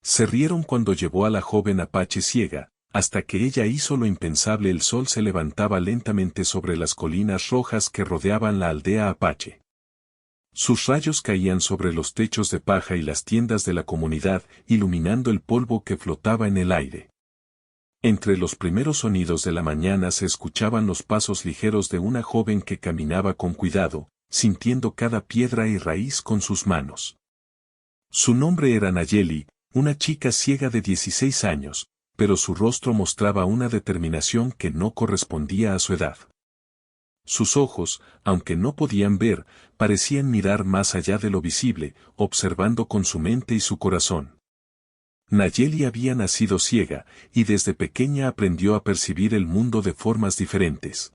Se rieron cuando llevó a la joven apache ciega, hasta que ella hizo lo impensable. El sol se levantaba lentamente sobre las colinas rojas que rodeaban la aldea apache. Sus rayos caían sobre los techos de paja y las tiendas de la comunidad, iluminando el polvo que flotaba en el aire. Entre los primeros sonidos de la mañana se escuchaban los pasos ligeros de una joven que caminaba con cuidado, sintiendo cada piedra y raíz con sus manos. Su nombre era Nayeli, una chica ciega de 16 años, pero su rostro mostraba una determinación que no correspondía a su edad. Sus ojos, aunque no podían ver, parecían mirar más allá de lo visible, observando con su mente y su corazón. Nayeli había nacido ciega, y desde pequeña aprendió a percibir el mundo de formas diferentes.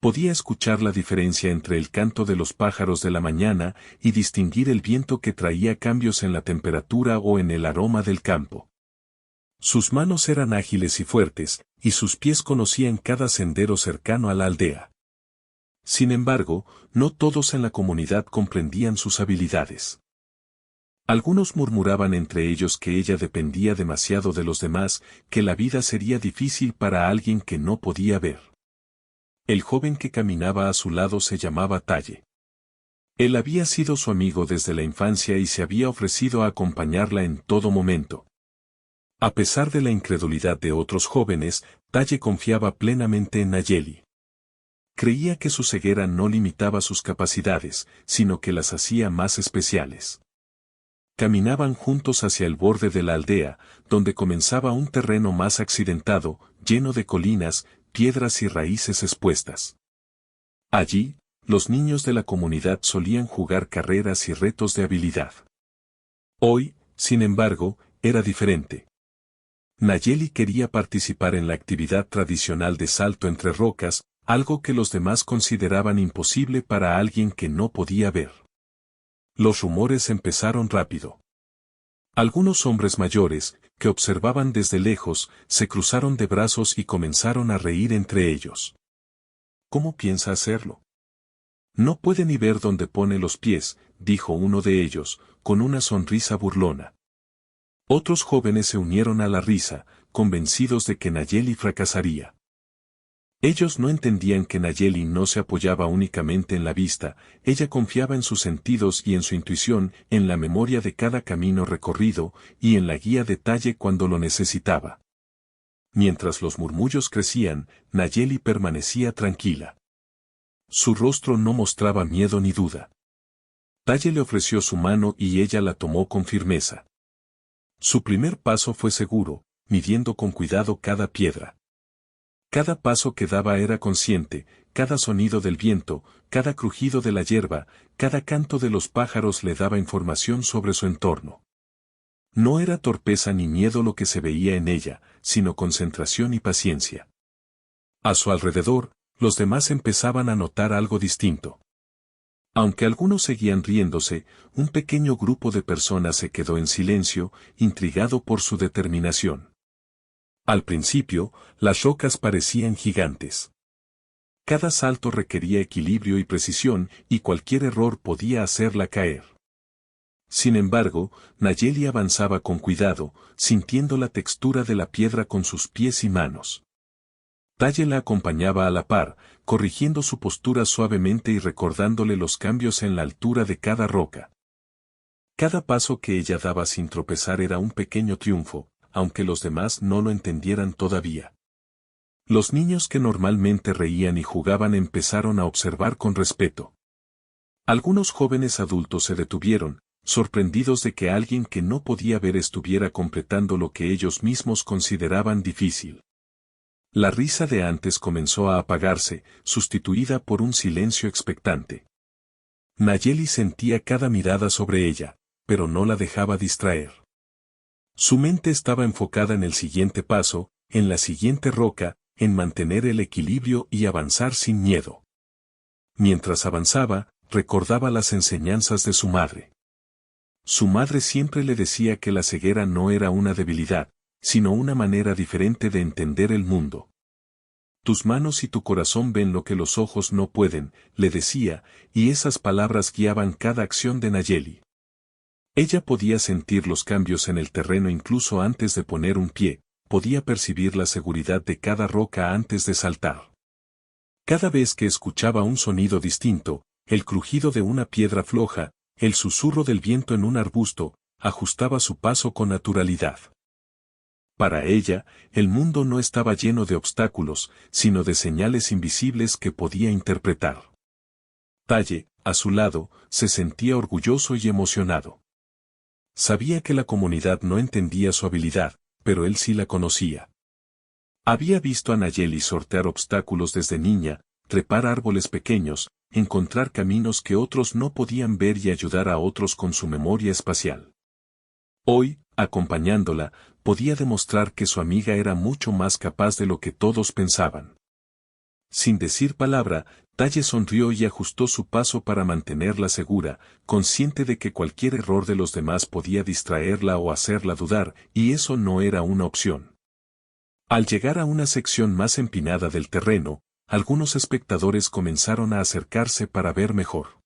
Podía escuchar la diferencia entre el canto de los pájaros de la mañana y distinguir el viento que traía cambios en la temperatura o en el aroma del campo. Sus manos eran ágiles y fuertes, y sus pies conocían cada sendero cercano a la aldea. Sin embargo, no todos en la comunidad comprendían sus habilidades. Algunos murmuraban entre ellos que ella dependía demasiado de los demás, que la vida sería difícil para alguien que no podía ver. El joven que caminaba a su lado se llamaba Talle. Él había sido su amigo desde la infancia y se había ofrecido a acompañarla en todo momento. A pesar de la incredulidad de otros jóvenes, Talle confiaba plenamente en Nayeli. Creía que su ceguera no limitaba sus capacidades, sino que las hacía más especiales. Caminaban juntos hacia el borde de la aldea, donde comenzaba un terreno más accidentado, lleno de colinas, piedras y raíces expuestas. Allí, los niños de la comunidad solían jugar carreras y retos de habilidad. Hoy, sin embargo, era diferente. Nayeli quería participar en la actividad tradicional de salto entre rocas, algo que los demás consideraban imposible para alguien que no podía ver. Los rumores empezaron rápido. Algunos hombres mayores, que observaban desde lejos, se cruzaron de brazos y comenzaron a reír entre ellos. ¿Cómo piensa hacerlo? No puede ni ver dónde pone los pies, dijo uno de ellos, con una sonrisa burlona. Otros jóvenes se unieron a la risa, convencidos de que Nayeli fracasaría. Ellos no entendían que Nayeli no se apoyaba únicamente en la vista, ella confiaba en sus sentidos y en su intuición, en la memoria de cada camino recorrido, y en la guía de Talle cuando lo necesitaba. Mientras los murmullos crecían, Nayeli permanecía tranquila. Su rostro no mostraba miedo ni duda. Talle le ofreció su mano y ella la tomó con firmeza. Su primer paso fue seguro, midiendo con cuidado cada piedra. Cada paso que daba era consciente, cada sonido del viento, cada crujido de la hierba, cada canto de los pájaros le daba información sobre su entorno. No era torpeza ni miedo lo que se veía en ella, sino concentración y paciencia. A su alrededor, los demás empezaban a notar algo distinto. Aunque algunos seguían riéndose, un pequeño grupo de personas se quedó en silencio, intrigado por su determinación. Al principio, las rocas parecían gigantes. Cada salto requería equilibrio y precisión, y cualquier error podía hacerla caer. Sin embargo, Nayeli avanzaba con cuidado, sintiendo la textura de la piedra con sus pies y manos. Talle la acompañaba a la par, corrigiendo su postura suavemente y recordándole los cambios en la altura de cada roca. Cada paso que ella daba sin tropezar era un pequeño triunfo, aunque los demás no lo entendieran todavía. Los niños que normalmente reían y jugaban empezaron a observar con respeto. Algunos jóvenes adultos se detuvieron, sorprendidos de que alguien que no podía ver estuviera completando lo que ellos mismos consideraban difícil. La risa de antes comenzó a apagarse, sustituida por un silencio expectante. Nayeli sentía cada mirada sobre ella, pero no la dejaba distraer. Su mente estaba enfocada en el siguiente paso, en la siguiente roca, en mantener el equilibrio y avanzar sin miedo. Mientras avanzaba, recordaba las enseñanzas de su madre. Su madre siempre le decía que la ceguera no era una debilidad, sino una manera diferente de entender el mundo. Tus manos y tu corazón ven lo que los ojos no pueden, le decía, y esas palabras guiaban cada acción de Nayeli. Ella podía sentir los cambios en el terreno incluso antes de poner un pie, podía percibir la seguridad de cada roca antes de saltar. Cada vez que escuchaba un sonido distinto, el crujido de una piedra floja, el susurro del viento en un arbusto, ajustaba su paso con naturalidad. Para ella, el mundo no estaba lleno de obstáculos, sino de señales invisibles que podía interpretar. Talle, a su lado, se sentía orgulloso y emocionado. Sabía que la comunidad no entendía su habilidad, pero él sí la conocía. Había visto a Nayeli sortear obstáculos desde niña, trepar árboles pequeños, encontrar caminos que otros no podían ver y ayudar a otros con su memoria espacial. Hoy, acompañándola, podía demostrar que su amiga era mucho más capaz de lo que todos pensaban. Sin decir palabra, Talle sonrió y ajustó su paso para mantenerla segura, consciente de que cualquier error de los demás podía distraerla o hacerla dudar, y eso no era una opción. Al llegar a una sección más empinada del terreno, algunos espectadores comenzaron a acercarse para ver mejor.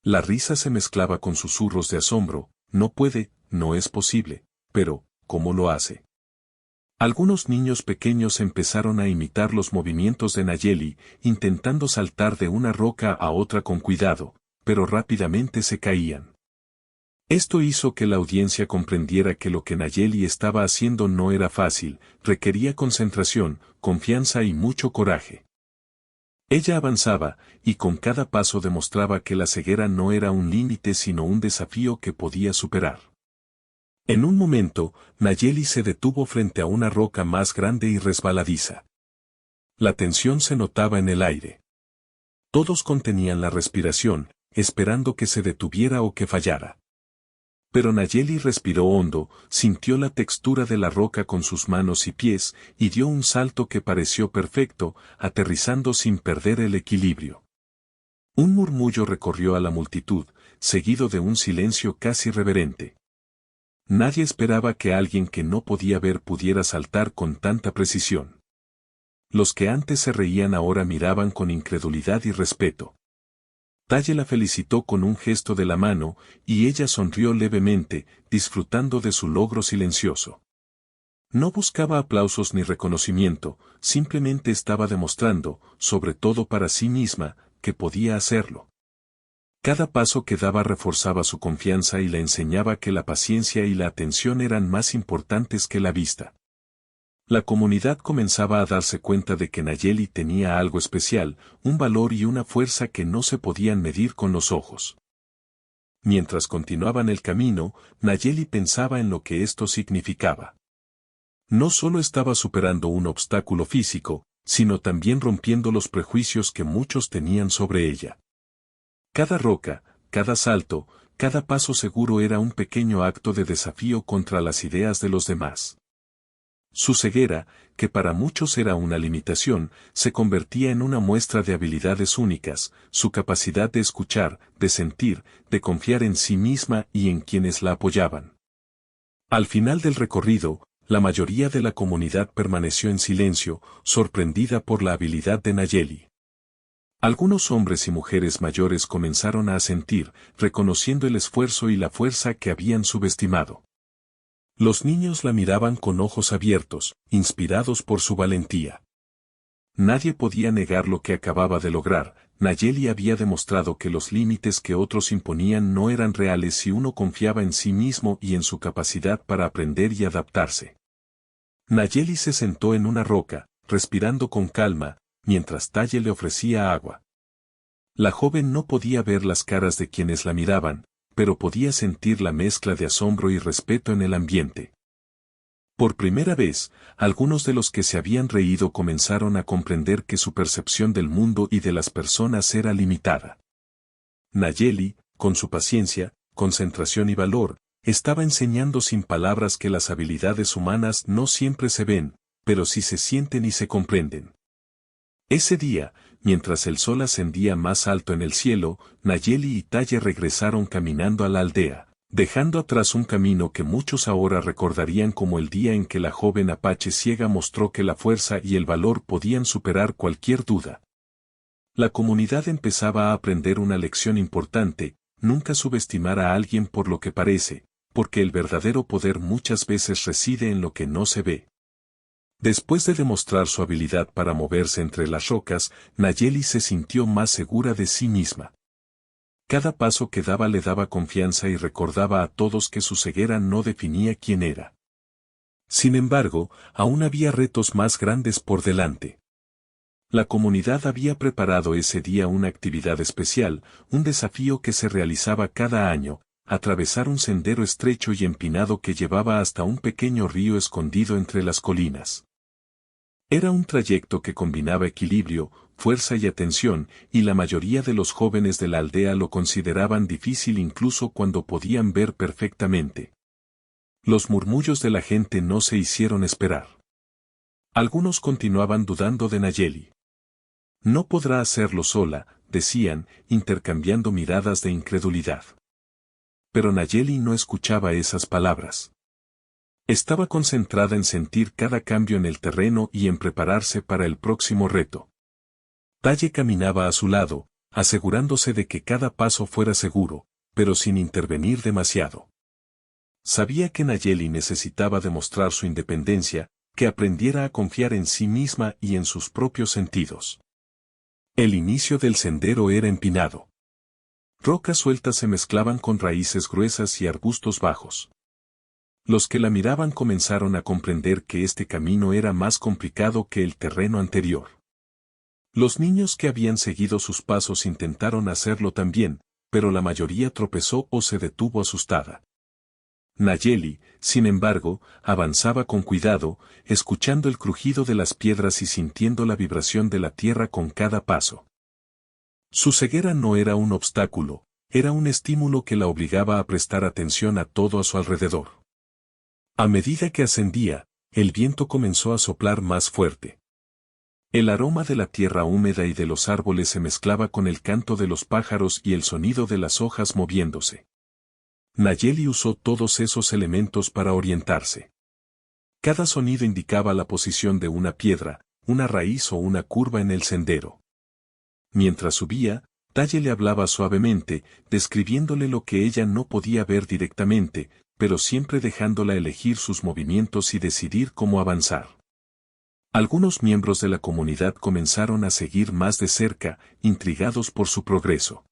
La risa se mezclaba con susurros de asombro, no puede, no es posible, pero, ¿cómo lo hace? Algunos niños pequeños empezaron a imitar los movimientos de Nayeli, intentando saltar de una roca a otra con cuidado, pero rápidamente se caían. Esto hizo que la audiencia comprendiera que lo que Nayeli estaba haciendo no era fácil, requería concentración, confianza y mucho coraje. Ella avanzaba, y con cada paso demostraba que la ceguera no era un límite sino un desafío que podía superar. En un momento, Nayeli se detuvo frente a una roca más grande y resbaladiza. La tensión se notaba en el aire. Todos contenían la respiración, esperando que se detuviera o que fallara. Pero Nayeli respiró hondo, sintió la textura de la roca con sus manos y pies, y dio un salto que pareció perfecto, aterrizando sin perder el equilibrio. Un murmullo recorrió a la multitud, seguido de un silencio casi reverente. Nadie esperaba que alguien que no podía ver pudiera saltar con tanta precisión. Los que antes se reían ahora miraban con incredulidad y respeto. Talle la felicitó con un gesto de la mano, y ella sonrió levemente, disfrutando de su logro silencioso. No buscaba aplausos ni reconocimiento, simplemente estaba demostrando, sobre todo para sí misma, que podía hacerlo. Cada paso que daba reforzaba su confianza y le enseñaba que la paciencia y la atención eran más importantes que la vista. La comunidad comenzaba a darse cuenta de que Nayeli tenía algo especial, un valor y una fuerza que no se podían medir con los ojos. Mientras continuaban el camino, Nayeli pensaba en lo que esto significaba. No solo estaba superando un obstáculo físico, sino también rompiendo los prejuicios que muchos tenían sobre ella. Cada roca, cada salto, cada paso seguro era un pequeño acto de desafío contra las ideas de los demás. Su ceguera, que para muchos era una limitación, se convertía en una muestra de habilidades únicas, su capacidad de escuchar, de sentir, de confiar en sí misma y en quienes la apoyaban. Al final del recorrido, la mayoría de la comunidad permaneció en silencio, sorprendida por la habilidad de Nayeli. Algunos hombres y mujeres mayores comenzaron a asentir, reconociendo el esfuerzo y la fuerza que habían subestimado. Los niños la miraban con ojos abiertos, inspirados por su valentía. Nadie podía negar lo que acababa de lograr. Nayeli había demostrado que los límites que otros imponían no eran reales si uno confiaba en sí mismo y en su capacidad para aprender y adaptarse. Nayeli se sentó en una roca, respirando con calma, mientras Talle le ofrecía agua. La joven no podía ver las caras de quienes la miraban, pero podía sentir la mezcla de asombro y respeto en el ambiente. Por primera vez, algunos de los que se habían reído comenzaron a comprender que su percepción del mundo y de las personas era limitada. Nayeli, con su paciencia, concentración y valor, estaba enseñando sin palabras que las habilidades humanas no siempre se ven, pero sí se sienten y se comprenden. Ese día, mientras el sol ascendía más alto en el cielo, Nayeli y Talle regresaron caminando a la aldea, dejando atrás un camino que muchos ahora recordarían como el día en que la joven apache ciega mostró que la fuerza y el valor podían superar cualquier duda. La comunidad empezaba a aprender una lección importante: nunca subestimar a alguien por lo que parece, porque el verdadero poder muchas veces reside en lo que no se ve. Después de demostrar su habilidad para moverse entre las rocas, Nayeli se sintió más segura de sí misma. Cada paso que daba le daba confianza y recordaba a todos que su ceguera no definía quién era. Sin embargo, aún había retos más grandes por delante. La comunidad había preparado ese día una actividad especial, un desafío que se realizaba cada año, atravesar un sendero estrecho y empinado que llevaba hasta un pequeño río escondido entre las colinas. Era un trayecto que combinaba equilibrio, fuerza y atención, y la mayoría de los jóvenes de la aldea lo consideraban difícil incluso cuando podían ver perfectamente. Los murmullos de la gente no se hicieron esperar. Algunos continuaban dudando de Nayeli. No podrá hacerlo sola, decían, intercambiando miradas de incredulidad. Pero Nayeli no escuchaba esas palabras. Estaba concentrada en sentir cada cambio en el terreno y en prepararse para el próximo reto. Talle caminaba a su lado, asegurándose de que cada paso fuera seguro, pero sin intervenir demasiado. Sabía que Nayeli necesitaba demostrar su independencia, que aprendiera a confiar en sí misma y en sus propios sentidos. El inicio del sendero era empinado. Rocas sueltas se mezclaban con raíces gruesas y arbustos bajos. Los que la miraban comenzaron a comprender que este camino era más complicado que el terreno anterior. Los niños que habían seguido sus pasos intentaron hacerlo también, pero la mayoría tropezó o se detuvo asustada. Nayeli, sin embargo, avanzaba con cuidado, escuchando el crujido de las piedras y sintiendo la vibración de la tierra con cada paso. Su ceguera no era un obstáculo, era un estímulo que la obligaba a prestar atención a todo a su alrededor. A medida que ascendía, el viento comenzó a soplar más fuerte. El aroma de la tierra húmeda y de los árboles se mezclaba con el canto de los pájaros y el sonido de las hojas moviéndose. Nayeli usó todos esos elementos para orientarse. Cada sonido indicaba la posición de una piedra, una raíz o una curva en el sendero. Mientras subía, Talle le hablaba suavemente, describiéndole lo que ella no podía ver directamente, pero siempre dejándola elegir sus movimientos y decidir cómo avanzar. Algunos miembros de la comunidad comenzaron a seguir más de cerca, intrigados por su progreso.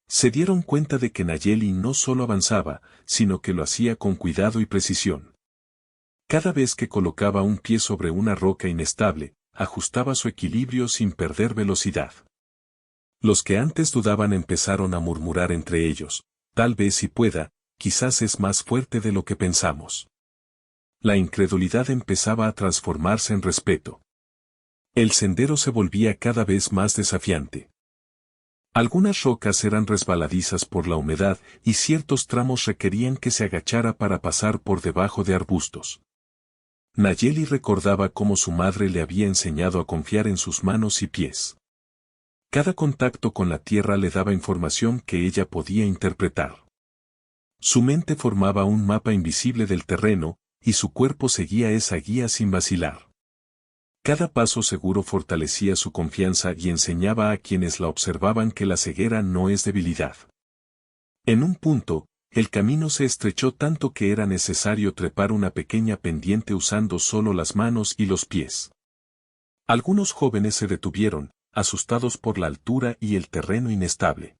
Se dieron cuenta de que Nayeli no solo avanzaba, sino que lo hacía con cuidado y precisión. Cada vez que colocaba un pie sobre una roca inestable, ajustaba su equilibrio sin perder velocidad. Los que antes dudaban empezaron a murmurar entre ellos, tal vez si pueda, quizás es más fuerte de lo que pensamos. La incredulidad empezaba a transformarse en respeto. El sendero se volvía cada vez más desafiante. Algunas rocas eran resbaladizas por la humedad y ciertos tramos requerían que se agachara para pasar por debajo de arbustos. Nayeli recordaba cómo su madre le había enseñado a confiar en sus manos y pies. Cada contacto con la tierra le daba información que ella podía interpretar. Su mente formaba un mapa invisible del terreno, y su cuerpo seguía esa guía sin vacilar. Cada paso seguro fortalecía su confianza y enseñaba a quienes la observaban que la ceguera no es debilidad. En un punto, el camino se estrechó tanto que era necesario trepar una pequeña pendiente usando solo las manos y los pies. Algunos jóvenes se detuvieron, asustados por la altura y el terreno inestable.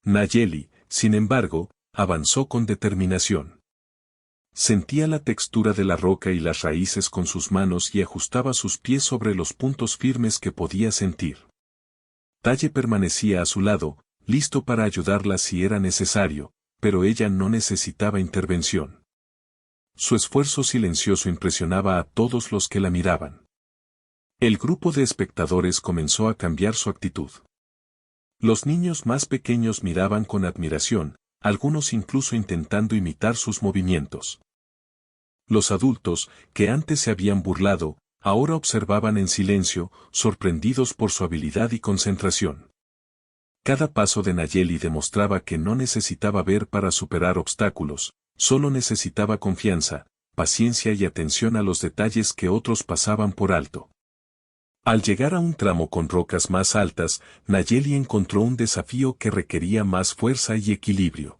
Nayeli, sin embargo, avanzó con determinación. Sentía la textura de la roca y las raíces con sus manos y ajustaba sus pies sobre los puntos firmes que podía sentir. Talle permanecía a su lado, listo para ayudarla si era necesario, pero ella no necesitaba intervención. Su esfuerzo silencioso impresionaba a todos los que la miraban. El grupo de espectadores comenzó a cambiar su actitud. Los niños más pequeños miraban con admiración, algunos incluso intentando imitar sus movimientos. Los adultos, que antes se habían burlado, ahora observaban en silencio, sorprendidos por su habilidad y concentración. Cada paso de Nayeli demostraba que no necesitaba ver para superar obstáculos, solo necesitaba confianza, paciencia y atención a los detalles que otros pasaban por alto. Al llegar a un tramo con rocas más altas, Nayeli encontró un desafío que requería más fuerza y equilibrio.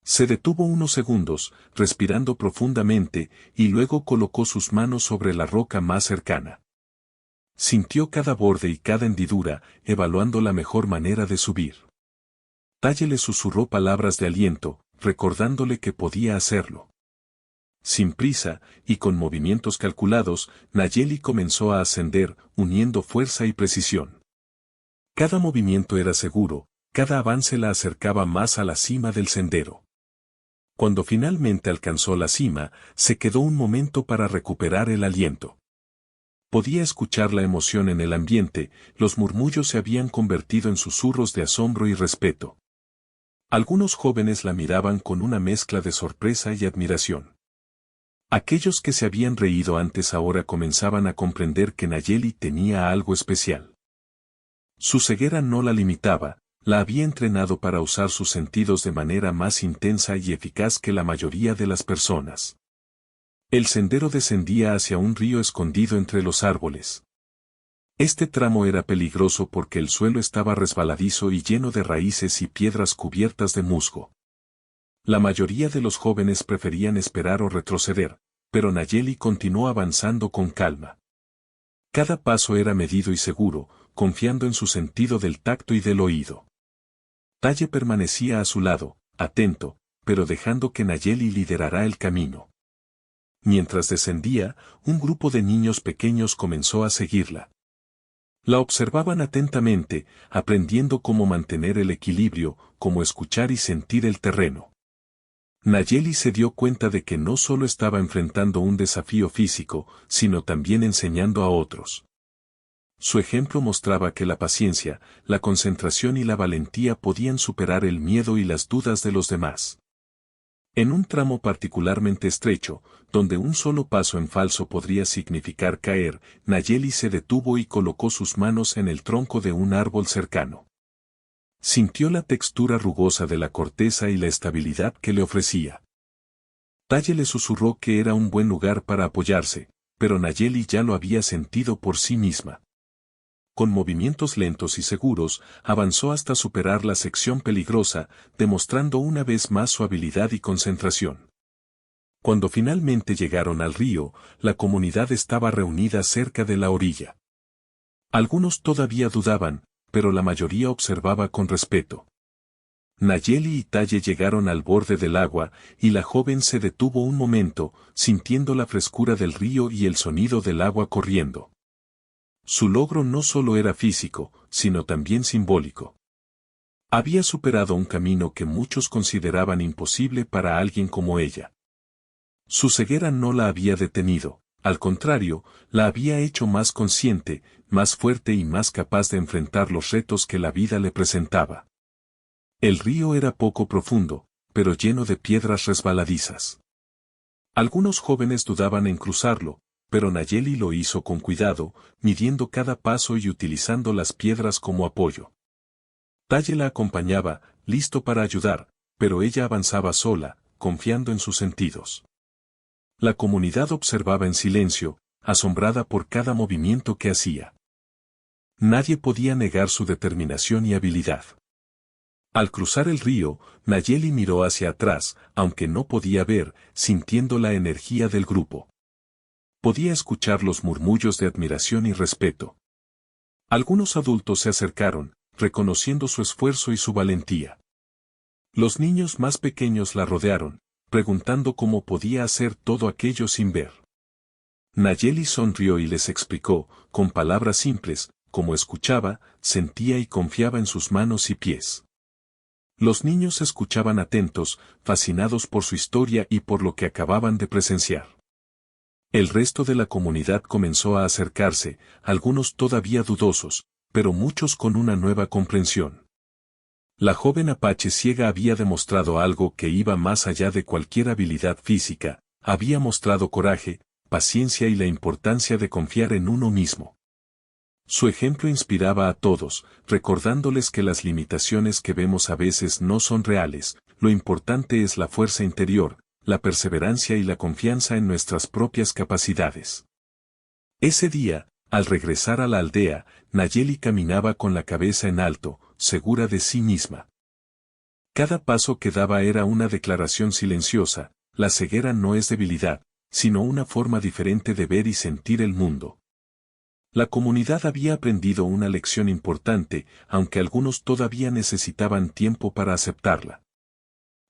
Se detuvo unos segundos, respirando profundamente, y luego colocó sus manos sobre la roca más cercana. Sintió cada borde y cada hendidura, evaluando la mejor manera de subir. Talle le susurró palabras de aliento, recordándole que podía hacerlo. Sin prisa, y con movimientos calculados, Nayeli comenzó a ascender, uniendo fuerza y precisión. Cada movimiento era seguro, cada avance la acercaba más a la cima del sendero. Cuando finalmente alcanzó la cima, se quedó un momento para recuperar el aliento. Podía escuchar la emoción en el ambiente, los murmullos se habían convertido en susurros de asombro y respeto. Algunos jóvenes la miraban con una mezcla de sorpresa y admiración. Aquellos que se habían reído antes ahora comenzaban a comprender que Nayeli tenía algo especial. Su ceguera no la limitaba, la había entrenado para usar sus sentidos de manera más intensa y eficaz que la mayoría de las personas. El sendero descendía hacia un río escondido entre los árboles. Este tramo era peligroso porque el suelo estaba resbaladizo y lleno de raíces y piedras cubiertas de musgo. La mayoría de los jóvenes preferían esperar o retroceder, pero Nayeli continuó avanzando con calma. Cada paso era medido y seguro, confiando en su sentido del tacto y del oído. Talle permanecía a su lado, atento, pero dejando que Nayeli liderara el camino. Mientras descendía, un grupo de niños pequeños comenzó a seguirla. La observaban atentamente, aprendiendo cómo mantener el equilibrio, cómo escuchar y sentir el terreno. Nayeli se dio cuenta de que no solo estaba enfrentando un desafío físico, sino también enseñando a otros. Su ejemplo mostraba que la paciencia, la concentración y la valentía podían superar el miedo y las dudas de los demás. En un tramo particularmente estrecho, donde un solo paso en falso podría significar caer, Nayeli se detuvo y colocó sus manos en el tronco de un árbol cercano. Sintió la textura rugosa de la corteza y la estabilidad que le ofrecía. Talle le susurró que era un buen lugar para apoyarse, pero Nayeli ya lo había sentido por sí misma. Con movimientos lentos y seguros, avanzó hasta superar la sección peligrosa, demostrando una vez más su habilidad y concentración. Cuando finalmente llegaron al río, la comunidad estaba reunida cerca de la orilla. Algunos todavía dudaban, pero la mayoría observaba con respeto. Nayeli y Talle llegaron al borde del agua, y la joven se detuvo un momento, sintiendo la frescura del río y el sonido del agua corriendo. Su logro no solo era físico, sino también simbólico. Había superado un camino que muchos consideraban imposible para alguien como ella. Su ceguera no la había detenido, al contrario, la había hecho más consciente, más fuerte y más capaz de enfrentar los retos que la vida le presentaba. El río era poco profundo, pero lleno de piedras resbaladizas. Algunos jóvenes dudaban en cruzarlo, pero Nayeli lo hizo con cuidado, midiendo cada paso y utilizando las piedras como apoyo. Talle la acompañaba, listo para ayudar, pero ella avanzaba sola, confiando en sus sentidos. La comunidad observaba en silencio, asombrada por cada movimiento que hacía. Nadie podía negar su determinación y habilidad. Al cruzar el río, Nayeli miró hacia atrás, aunque no podía ver, sintiendo la energía del grupo. Podía escuchar los murmullos de admiración y respeto. Algunos adultos se acercaron, reconociendo su esfuerzo y su valentía. Los niños más pequeños la rodearon, preguntando cómo podía hacer todo aquello sin ver. Nayeli sonrió y les explicó, con palabras simples, cómo escuchaba, sentía y confiaba en sus manos y pies. Los niños escuchaban atentos, fascinados por su historia y por lo que acababan de presenciar. El resto de la comunidad comenzó a acercarse, algunos todavía dudosos, pero muchos con una nueva comprensión. La joven apache ciega había demostrado algo que iba más allá de cualquier habilidad física, había mostrado coraje, paciencia y la importancia de confiar en uno mismo. Su ejemplo inspiraba a todos, recordándoles que las limitaciones que vemos a veces no son reales, lo importante es la fuerza interior, la perseverancia y la confianza en nuestras propias capacidades. Ese día, Al regresar a la aldea, Nayeli caminaba con la cabeza en alto, segura de sí misma. Cada paso que daba era una declaración silenciosa: la ceguera no es debilidad, sino una forma diferente de ver y sentir el mundo. La comunidad había aprendido una lección importante, aunque algunos todavía necesitaban tiempo para aceptarla.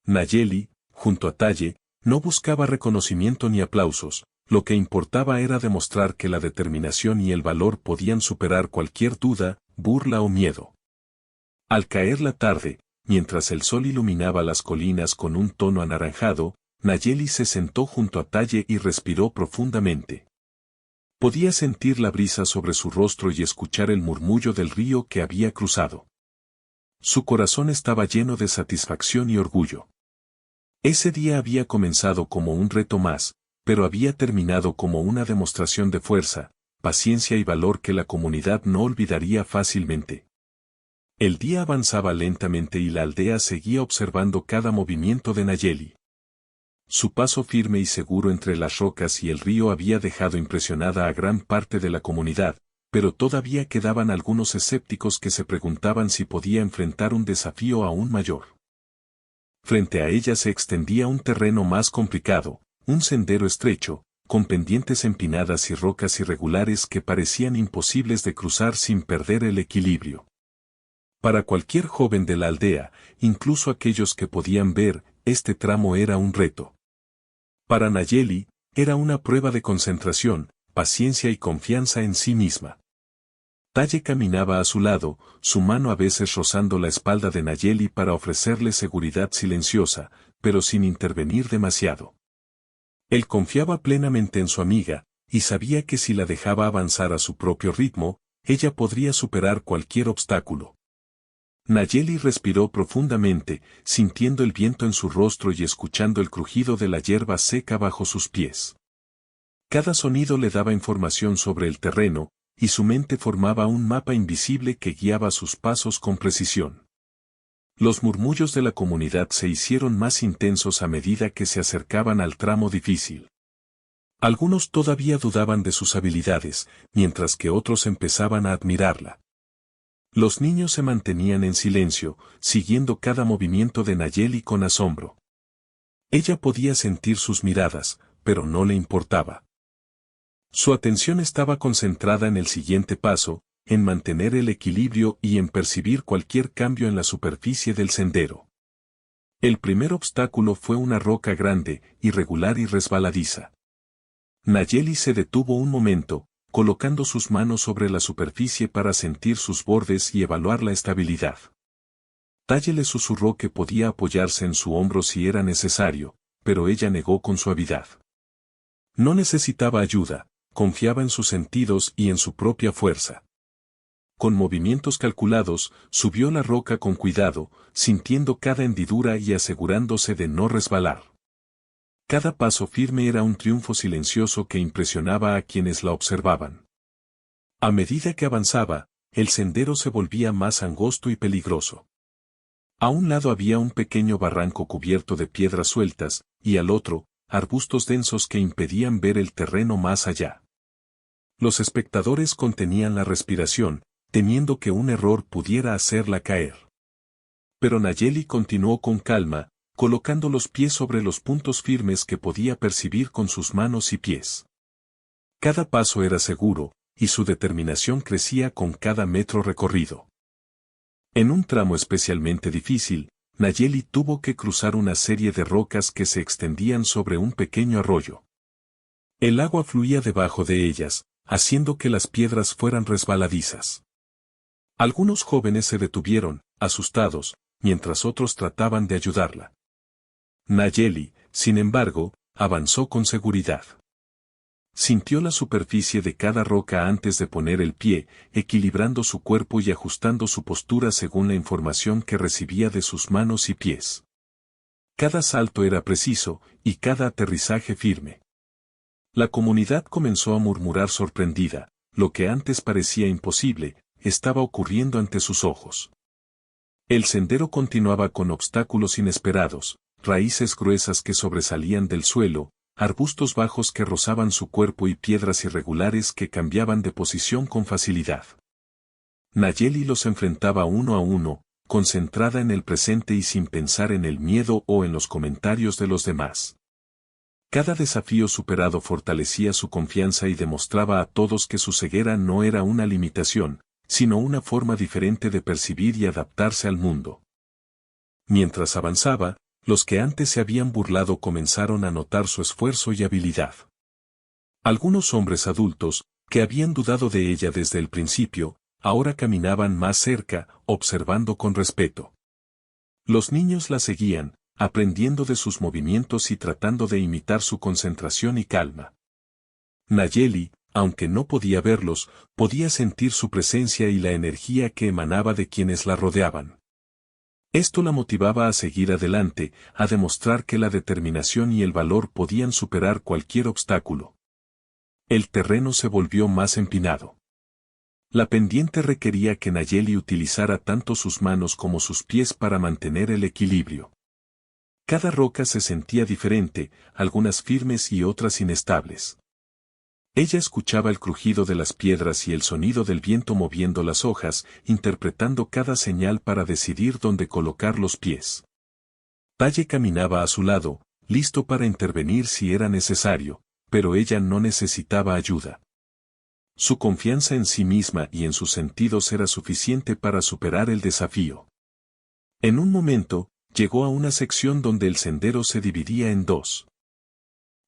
Nayeli, junto a Talle, no buscaba reconocimiento ni aplausos, lo que importaba era demostrar que la determinación y el valor podían superar cualquier duda, burla o miedo. Al caer la tarde, mientras el sol iluminaba las colinas con un tono anaranjado, Nayeli se sentó junto a Talle y respiró profundamente. Podía sentir la brisa sobre su rostro y escuchar el murmullo del río que había cruzado. Su corazón estaba lleno de satisfacción y orgullo. Ese día había comenzado como un reto más, pero había terminado como una demostración de fuerza, paciencia y valor que la comunidad no olvidaría fácilmente. El día avanzaba lentamente y la aldea seguía observando cada movimiento de Nayeli. Su paso firme y seguro entre las rocas y el río había dejado impresionada a gran parte de la comunidad, pero todavía quedaban algunos escépticos que se preguntaban si podía enfrentar un desafío aún mayor. Frente a ella se extendía un terreno más complicado, un sendero estrecho, con pendientes empinadas y rocas irregulares que parecían imposibles de cruzar sin perder el equilibrio. Para cualquier joven de la aldea, incluso aquellos que podían ver, este tramo era un reto. Para Nayeli, era una prueba de concentración, paciencia y confianza en sí misma. Talle caminaba a su lado, su mano a veces rozando la espalda de Nayeli para ofrecerle seguridad silenciosa, pero sin intervenir demasiado. Él confiaba plenamente en su amiga, y sabía que si la dejaba avanzar a su propio ritmo, ella podría superar cualquier obstáculo. Nayeli respiró profundamente, sintiendo el viento en su rostro y escuchando el crujido de la hierba seca bajo sus pies. Cada sonido le daba información sobre el terreno, y su mente formaba un mapa invisible que guiaba sus pasos con precisión. Los murmullos de la comunidad se hicieron más intensos a medida que se acercaban al tramo difícil. Algunos todavía dudaban de sus habilidades, mientras que otros empezaban a admirarla. Los niños se mantenían en silencio, siguiendo cada movimiento de Nayeli con asombro. Ella podía sentir sus miradas, pero no le importaba. Su atención estaba concentrada en el siguiente paso, en mantener el equilibrio y en percibir cualquier cambio en la superficie del sendero. El primer obstáculo fue una roca grande, irregular y resbaladiza. Nayeli se detuvo un momento, colocando sus manos sobre la superficie para sentir sus bordes y evaluar la estabilidad. Talle le susurró que podía apoyarse en su hombro si era necesario, pero ella negó con suavidad. No necesitaba ayuda, confiaba en sus sentidos y en su propia fuerza. Con movimientos calculados, subió la roca con cuidado, sintiendo cada hendidura y asegurándose de no resbalar. Cada paso firme era un triunfo silencioso que impresionaba a quienes la observaban. A medida que avanzaba, el sendero se volvía más angosto y peligroso. A un lado había un pequeño barranco cubierto de piedras sueltas, y al otro, arbustos densos que impedían ver el terreno más allá. Los espectadores contenían la respiración, temiendo que un error pudiera hacerla caer. Pero Nayeli continuó con calma, colocando los pies sobre los puntos firmes que podía percibir con sus manos y pies. Cada paso era seguro, y su determinación crecía con cada metro recorrido. En un tramo especialmente difícil, Nayeli tuvo que cruzar una serie de rocas que se extendían sobre un pequeño arroyo. El agua fluía debajo de ellas, haciendo que las piedras fueran resbaladizas. Algunos jóvenes se detuvieron, asustados, mientras otros trataban de ayudarla. Nayeli, sin embargo, avanzó con seguridad. Sintió la superficie de cada roca antes de poner el pie, equilibrando su cuerpo y ajustando su postura según la información que recibía de sus manos y pies. Cada salto era preciso, y cada aterrizaje firme. La comunidad comenzó a murmurar sorprendida: lo que antes parecía imposible, estaba ocurriendo ante sus ojos. El sendero continuaba con obstáculos inesperados, raíces gruesas que sobresalían del suelo, arbustos bajos que rozaban su cuerpo y piedras irregulares que cambiaban de posición con facilidad. Nayeli los enfrentaba uno a uno, concentrada en el presente y sin pensar en el miedo o en los comentarios de los demás. Cada desafío superado fortalecía su confianza y demostraba a todos que su ceguera no era una limitación, sino una forma diferente de percibir y adaptarse al mundo. Mientras avanzaba, los que antes se habían burlado comenzaron a notar su esfuerzo y habilidad. Algunos hombres adultos, que habían dudado de ella desde el principio, ahora caminaban más cerca, observando con respeto. Los niños la seguían, aprendiendo de sus movimientos y tratando de imitar su concentración y calma. Nayeli, aunque no podía verlos, podía sentir su presencia y la energía que emanaba de quienes la rodeaban. Esto la motivaba a seguir adelante, a demostrar que la determinación y el valor podían superar cualquier obstáculo. El terreno se volvió más empinado. La pendiente requería que Nayeli utilizara tanto sus manos como sus pies para mantener el equilibrio. Cada roca se sentía diferente, algunas firmes y otras inestables. Ella escuchaba el crujido de las piedras y el sonido del viento moviendo las hojas, interpretando cada señal para decidir dónde colocar los pies. Talle caminaba a su lado, listo para intervenir si era necesario, pero ella no necesitaba ayuda. Su confianza en sí misma y en sus sentidos era suficiente para superar el desafío. En un momento, llegó a una sección donde el sendero se dividía en dos.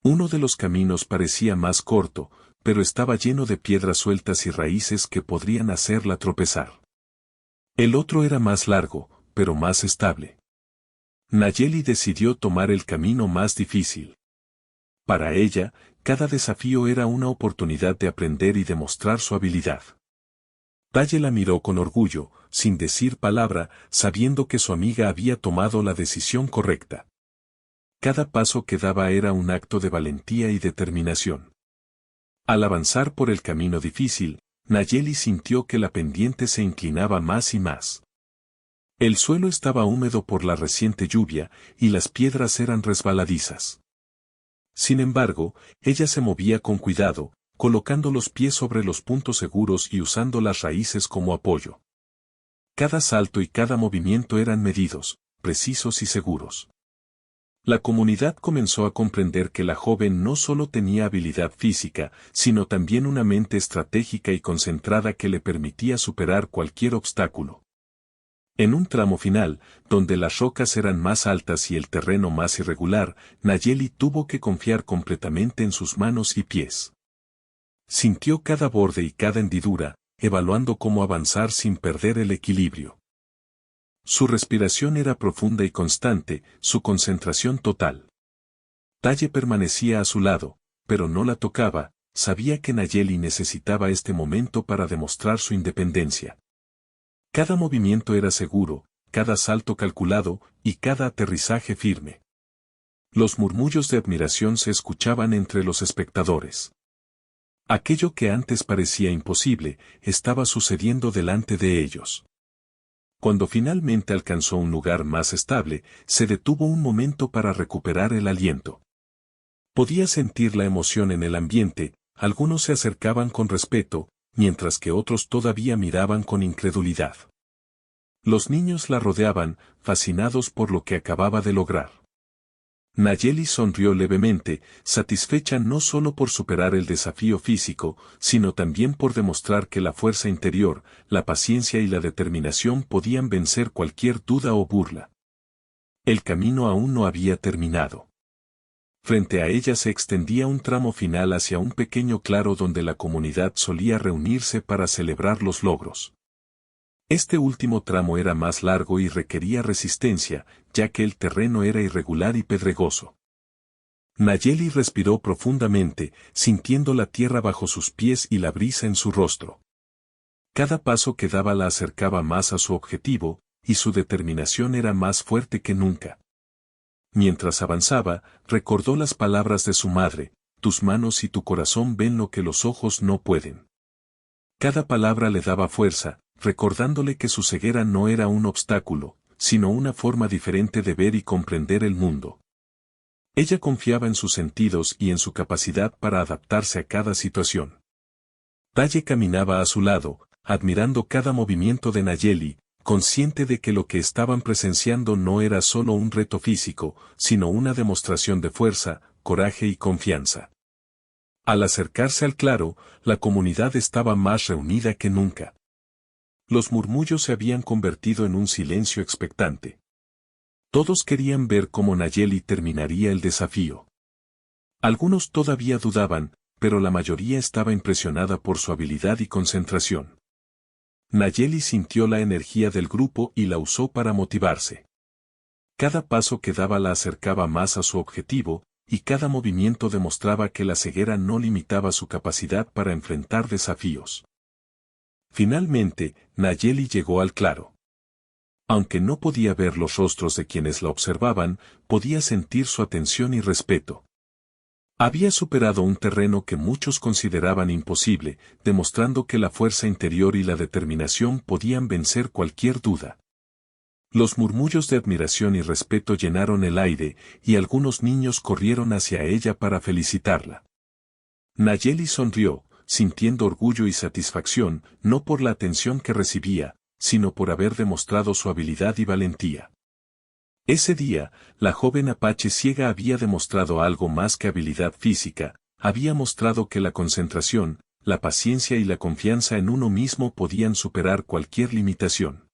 Uno de los caminos parecía más corto, pero estaba lleno de piedras sueltas y raíces que podrían hacerla tropezar. El otro era más largo, pero más estable. Nayeli decidió tomar el camino más difícil. Para ella, cada desafío era una oportunidad de aprender y demostrar su habilidad. Talle la miró con orgullo, sin decir palabra, sabiendo que su amiga había tomado la decisión correcta. Cada paso que daba era un acto de valentía y determinación. Al avanzar por el camino difícil, Nayeli sintió que la pendiente se inclinaba más y más. El suelo estaba húmedo por la reciente lluvia, y las piedras eran resbaladizas. Sin embargo, ella se movía con cuidado, colocando los pies sobre los puntos seguros y usando las raíces como apoyo. Cada salto y cada movimiento eran medidos, precisos y seguros. La comunidad comenzó a comprender que la joven no solo tenía habilidad física, sino también una mente estratégica y concentrada que le permitía superar cualquier obstáculo. En un tramo final, donde las rocas eran más altas y el terreno más irregular, Nayeli tuvo que confiar completamente en sus manos y pies. Sintió cada borde y cada hendidura, evaluando cómo avanzar sin perder el equilibrio. Su respiración era profunda y constante, su concentración total. Talle permanecía a su lado, pero no la tocaba, sabía que Nayeli necesitaba este momento para demostrar su independencia. Cada movimiento era seguro, cada salto calculado, y cada aterrizaje firme. Los murmullos de admiración se escuchaban entre los espectadores. Aquello que antes parecía imposible, estaba sucediendo delante de ellos. Cuando finalmente alcanzó un lugar más estable, se detuvo un momento para recuperar el aliento. Podía sentir la emoción en el ambiente, algunos se acercaban con respeto, mientras que otros todavía miraban con incredulidad. Los niños la rodeaban, fascinados por lo que acababa de lograr. Nayeli sonrió levemente, satisfecha no solo por superar el desafío físico, sino también por demostrar que la fuerza interior, la paciencia y la determinación podían vencer cualquier duda o burla. El camino aún no había terminado. Frente a ella se extendía un tramo final hacia un pequeño claro donde la comunidad solía reunirse para celebrar los logros. Este último tramo era más largo y requería resistencia, ya que el terreno era irregular y pedregoso. Nayeli respiró profundamente, sintiendo la tierra bajo sus pies y la brisa en su rostro. Cada paso que daba la acercaba más a su objetivo, y su determinación era más fuerte que nunca. Mientras avanzaba, recordó las palabras de su madre: tus manos y tu corazón ven lo que los ojos no pueden. Cada palabra le daba fuerza, recordándole que su ceguera no era un obstáculo, sino una forma diferente de ver y comprender el mundo. Ella confiaba en sus sentidos y en su capacidad para adaptarse a cada situación. Talle caminaba a su lado, admirando cada movimiento de Nayeli, consciente de que lo que estaban presenciando no era solo un reto físico, sino una demostración de fuerza, coraje y confianza. Al acercarse al claro, la comunidad estaba más reunida que nunca. Los murmullos se habían convertido en un silencio expectante. Todos querían ver cómo Nayeli terminaría el desafío. Algunos todavía dudaban, pero la mayoría estaba impresionada por su habilidad y concentración. Nayeli sintió la energía del grupo y la usó para motivarse. Cada paso que daba la acercaba más a su objetivo, y cada movimiento demostraba que la ceguera no limitaba su capacidad para enfrentar desafíos. Finalmente, Nayeli llegó al claro. Aunque no podía ver los rostros de quienes la observaban, podía sentir su atención y respeto. Había superado un terreno que muchos consideraban imposible, demostrando que la fuerza interior y la determinación podían vencer cualquier duda. Los murmullos de admiración y respeto llenaron el aire, y algunos niños corrieron hacia ella para felicitarla. Nayeli sonrió, sintiendo orgullo y satisfacción, no por la atención que recibía, sino por haber demostrado su habilidad y valentía. Ese día, la joven apache ciega había demostrado algo más que habilidad física, había mostrado que la concentración, la paciencia y la confianza en uno mismo podían superar cualquier limitación.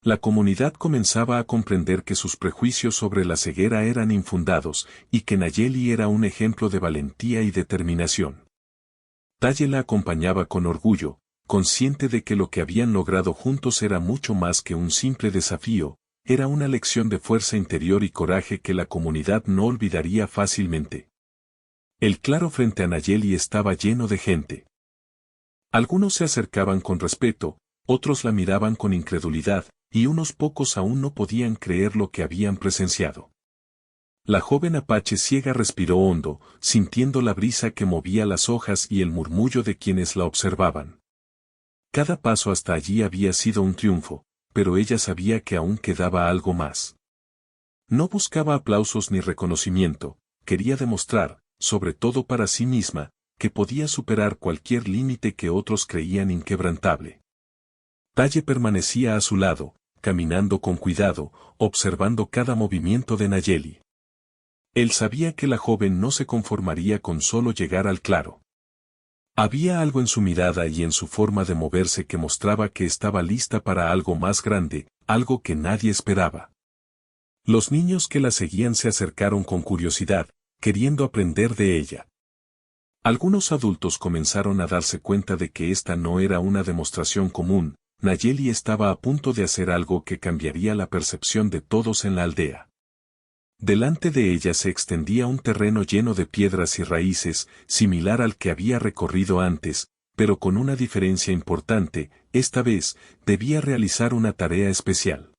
La comunidad comenzaba a comprender que sus prejuicios sobre la ceguera eran infundados, y que Nayeli era un ejemplo de valentía y determinación. Talle la acompañaba con orgullo, consciente de que lo que habían logrado juntos era mucho más que un simple desafío, era una lección de fuerza interior y coraje que la comunidad no olvidaría fácilmente. El claro frente a Nayeli estaba lleno de gente. Algunos se acercaban con respeto, otros la miraban con incredulidad, y unos pocos aún no podían creer lo que habían presenciado. La joven apache ciega respiró hondo, sintiendo la brisa que movía las hojas y el murmullo de quienes la observaban. Cada paso hasta allí había sido un triunfo, pero ella sabía que aún quedaba algo más. No buscaba aplausos ni reconocimiento, quería demostrar, sobre todo para sí misma, que podía superar cualquier límite que otros creían inquebrantable. Talle permanecía a su lado, caminando con cuidado, observando cada movimiento de Nayeli. Él sabía que la joven no se conformaría con solo llegar al claro. Había algo en su mirada y en su forma de moverse que mostraba que estaba lista para algo más grande, algo que nadie esperaba. Los niños que la seguían se acercaron con curiosidad, queriendo aprender de ella. Algunos adultos comenzaron a darse cuenta de que esta no era una demostración común, Nayeli estaba a punto de hacer algo que cambiaría la percepción de todos en la aldea. Delante de ella se extendía un terreno lleno de piedras y raíces, similar al que había recorrido antes, pero con una diferencia importante, esta vez, debía realizar una tarea especial.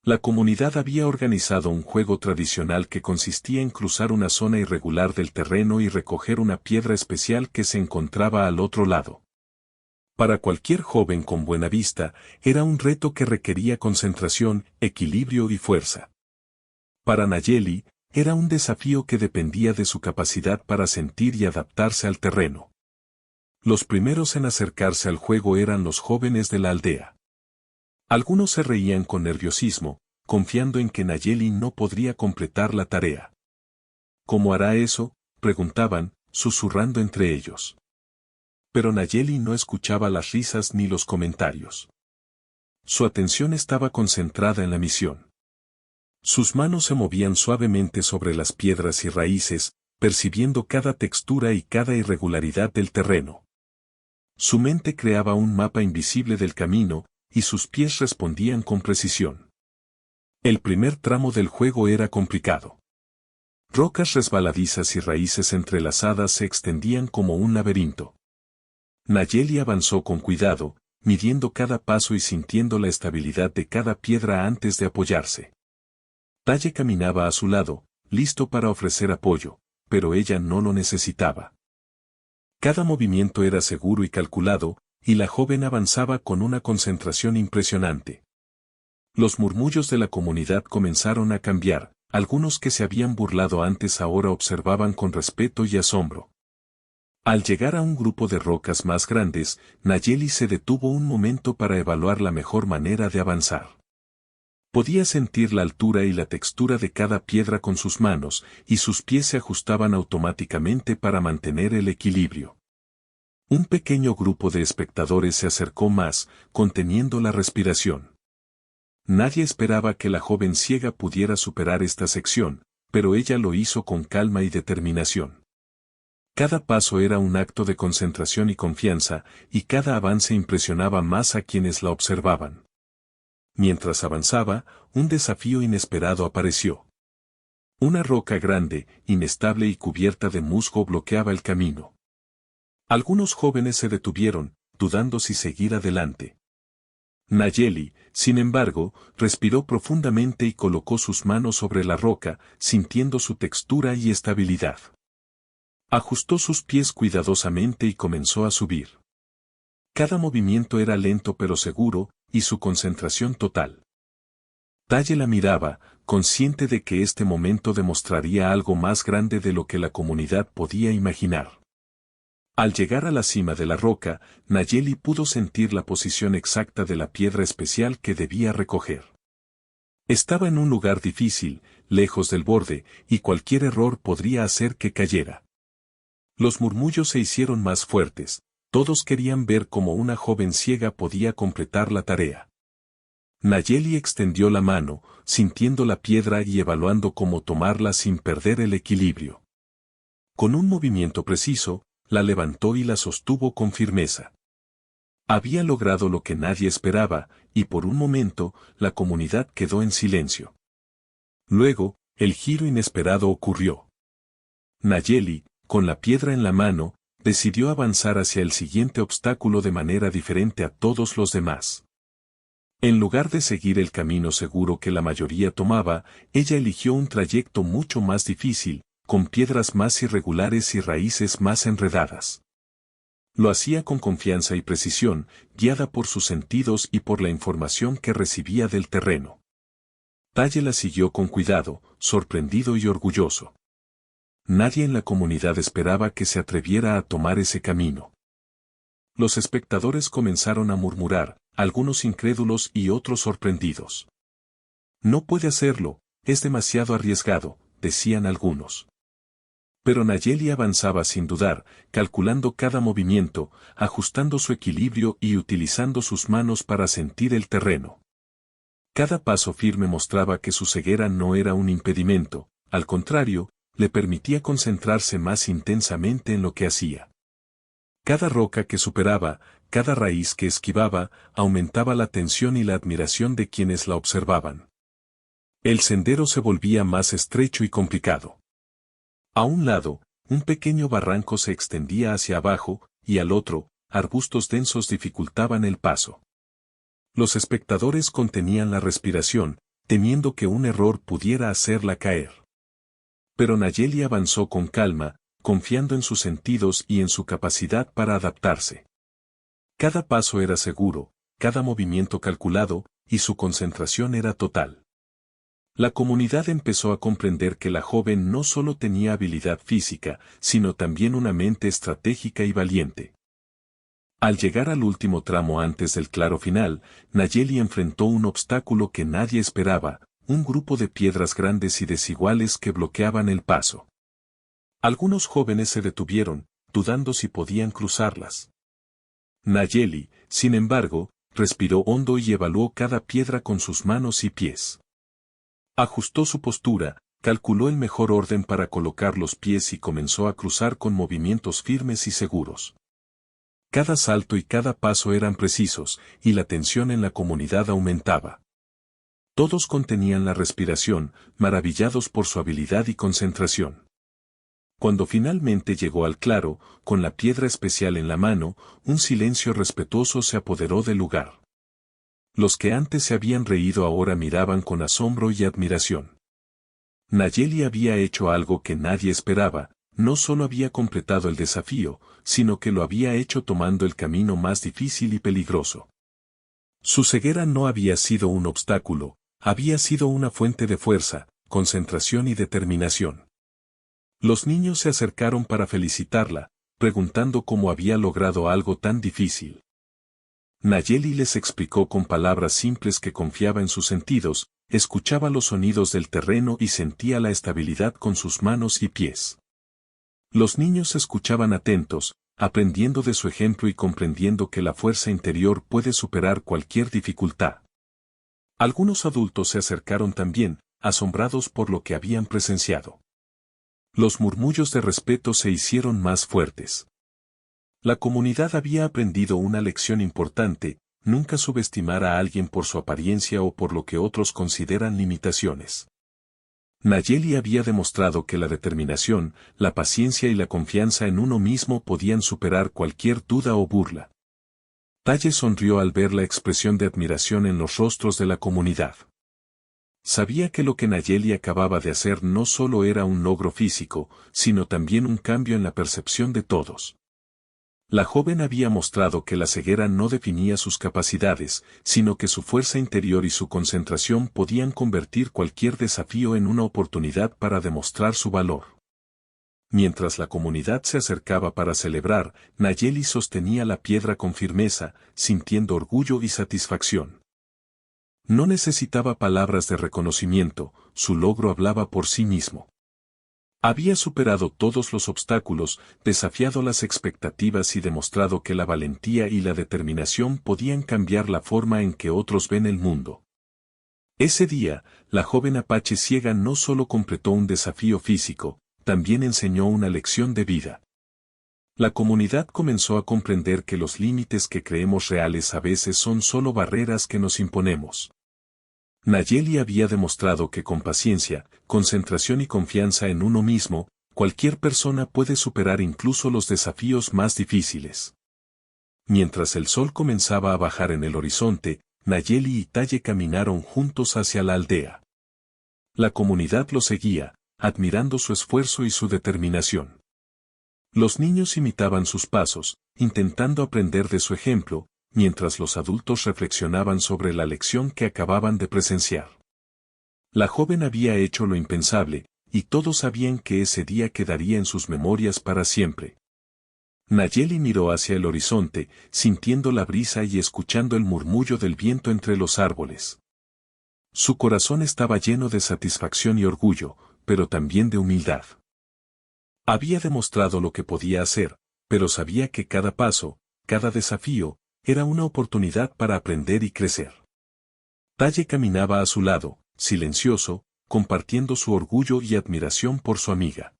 La comunidad había organizado un juego tradicional que consistía en cruzar una zona irregular del terreno y recoger una piedra especial que se encontraba al otro lado. Para cualquier joven con buena vista, era un reto que requería concentración, equilibrio y fuerza. Para Nayeli, era un desafío que dependía de su capacidad para sentir y adaptarse al terreno. Los primeros en acercarse al juego eran los jóvenes de la aldea. Algunos se reían con nerviosismo, confiando en que Nayeli no podría completar la tarea. ¿Cómo hará eso?, preguntaban, susurrando entre ellos. Pero Nayeli no escuchaba las risas ni los comentarios. Su atención estaba concentrada en la misión. Sus manos se movían suavemente sobre las piedras y raíces, percibiendo cada textura y cada irregularidad del terreno. Su mente creaba un mapa invisible del camino, y sus pies respondían con precisión. El primer tramo del juego era complicado. Rocas resbaladizas y raíces entrelazadas se extendían como un laberinto. Nayeli avanzó con cuidado, midiendo cada paso y sintiendo la estabilidad de cada piedra antes de apoyarse. Talle caminaba a su lado, listo para ofrecer apoyo, pero ella no lo necesitaba. Cada movimiento era seguro y calculado, y la joven avanzaba con una concentración impresionante. Los murmullos de la comunidad comenzaron a cambiar, Algunos que se habían burlado antes ahora observaban con respeto y asombro. Al llegar a un grupo de rocas más grandes, Nayeli se detuvo un momento para evaluar la mejor manera de avanzar. Podía sentir la altura y la textura de cada piedra con sus manos, y sus pies se ajustaban automáticamente para mantener el equilibrio. Un pequeño grupo de espectadores se acercó más, conteniendo la respiración. Nadie esperaba que la joven ciega pudiera superar esta sección, pero ella lo hizo con calma y determinación. Cada paso era un acto de concentración y confianza, y cada avance impresionaba más a quienes la observaban. Mientras avanzaba, un desafío inesperado apareció. Una roca grande, inestable y cubierta de musgo bloqueaba el camino. Algunos jóvenes se detuvieron, dudando si seguir adelante. Nayeli, sin embargo, respiró profundamente y colocó sus manos sobre la roca, sintiendo su textura y estabilidad. Ajustó sus pies cuidadosamente y comenzó a subir. Cada movimiento era lento pero seguro, y su concentración total. Talle la miraba, consciente de que este momento demostraría algo más grande de lo que la comunidad podía imaginar. Al llegar a la cima de la roca, Nayeli pudo sentir la posición exacta de la piedra especial que debía recoger. Estaba en un lugar difícil, lejos del borde, y cualquier error podría hacer que cayera. Los murmullos se hicieron más fuertes, todos querían ver cómo una joven ciega podía completar la tarea. Nayeli extendió la mano, sintiendo la piedra y evaluando cómo tomarla sin perder el equilibrio. Con un movimiento preciso, la levantó y la sostuvo con firmeza. Había logrado lo que nadie esperaba, y por un momento, la comunidad quedó en silencio. Luego, el giro inesperado ocurrió. Nayeli, con la piedra en la mano, decidió avanzar hacia el siguiente obstáculo de manera diferente a todos los demás. En lugar de seguir el camino seguro que la mayoría tomaba, ella eligió un trayecto mucho más difícil, con piedras más irregulares y raíces más enredadas. Lo hacía con confianza y precisión, guiada por sus sentidos y por la información que recibía del terreno. Talle la siguió con cuidado, sorprendido y orgulloso. Nadie en la comunidad esperaba que se atreviera a tomar ese camino. Los espectadores comenzaron a murmurar, algunos incrédulos y otros sorprendidos. No puede hacerlo, es demasiado arriesgado, decían algunos. Pero Nayeli avanzaba sin dudar, calculando cada movimiento, ajustando su equilibrio y utilizando sus manos para sentir el terreno. Cada paso firme mostraba que su ceguera no era un impedimento, al contrario, le permitía concentrarse más intensamente en lo que hacía. Cada roca que superaba, cada raíz que esquivaba, aumentaba la tensión y la admiración de quienes la observaban. El sendero se volvía más estrecho y complicado. A un lado, un pequeño barranco se extendía hacia abajo, y al otro, arbustos densos dificultaban el paso. Los espectadores contenían la respiración, temiendo que un error pudiera hacerla caer. Pero Nayeli avanzó con calma, confiando en sus sentidos y en su capacidad para adaptarse. Cada paso era seguro, cada movimiento calculado, y su concentración era total. La comunidad empezó a comprender que la joven no solo tenía habilidad física, sino también una mente estratégica y valiente. Al llegar al último tramo antes del claro final, Nayeli enfrentó un obstáculo que nadie esperaba, un grupo de piedras grandes y desiguales que bloqueaban el paso. Algunos jóvenes se detuvieron, dudando si podían cruzarlas. Nayeli, sin embargo, respiró hondo y evaluó cada piedra con sus manos y pies. Ajustó su postura, calculó el mejor orden para colocar los pies y comenzó a cruzar con movimientos firmes y seguros. Cada salto y cada paso eran precisos, y la tensión en la comunidad aumentaba. Todos contenían la respiración, maravillados por su habilidad y concentración. Cuando finalmente llegó al claro, con la piedra especial en la mano, un silencio respetuoso se apoderó del lugar. Los que antes se habían reído ahora miraban con asombro y admiración. Nayeli había hecho algo que nadie esperaba, no solo había completado el desafío, sino que lo había hecho tomando el camino más difícil y peligroso. Su ceguera no había sido un obstáculo, había sido una fuente de fuerza, concentración y determinación. Los niños se acercaron para felicitarla, preguntando cómo había logrado algo tan difícil. Nayeli les explicó con palabras simples que confiaba en sus sentidos, escuchaba los sonidos del terreno y sentía la estabilidad con sus manos y pies. Los niños escuchaban atentos, aprendiendo de su ejemplo y comprendiendo que la fuerza interior puede superar cualquier dificultad. Algunos adultos se acercaron también, asombrados por lo que habían presenciado. Los murmullos de respeto se hicieron más fuertes. La comunidad había aprendido una lección importante: nunca subestimar a alguien por su apariencia o por lo que otros consideran limitaciones. Nayeli había demostrado que la determinación, la paciencia y la confianza en uno mismo podían superar cualquier duda o burla. Talle sonrió al ver la expresión de admiración en los rostros de la comunidad. Sabía que lo que Nayeli acababa de hacer no solo era un logro físico, sino también un cambio en la percepción de todos. La joven había mostrado que la ceguera no definía sus capacidades, sino que su fuerza interior y su concentración podían convertir cualquier desafío en una oportunidad para demostrar su valor. Mientras la comunidad se acercaba para celebrar, Nayeli sostenía la piedra con firmeza, sintiendo orgullo y satisfacción. No necesitaba palabras de reconocimiento, su logro hablaba por sí mismo. Había superado todos los obstáculos, desafiado las expectativas y demostrado que la valentía y la determinación podían cambiar la forma en que otros ven el mundo. Ese día, la joven apache ciega no solo completó un desafío físico, también enseñó una lección de vida. La comunidad comenzó a comprender que los límites que creemos reales a veces son solo barreras que nos imponemos. Nayeli había demostrado que con paciencia, concentración y confianza en uno mismo, cualquier persona puede superar incluso los desafíos más difíciles. Mientras el sol comenzaba a bajar en el horizonte, Nayeli y Talle caminaron juntos hacia la aldea. La comunidad lo seguía, admirando su esfuerzo y su determinación. Los niños imitaban sus pasos, intentando aprender de su ejemplo, mientras los adultos reflexionaban sobre la lección que acababan de presenciar. La joven había hecho lo impensable, y todos sabían que ese día quedaría en sus memorias para siempre. Nayeli miró hacia el horizonte, sintiendo la brisa y escuchando el murmullo del viento entre los árboles. Su corazón estaba lleno de satisfacción y orgullo, pero también de humildad. Había demostrado lo que podía hacer, pero sabía que cada paso, cada desafío, era una oportunidad para aprender y crecer. Talle caminaba a su lado, silencioso, compartiendo su orgullo y admiración por su amiga.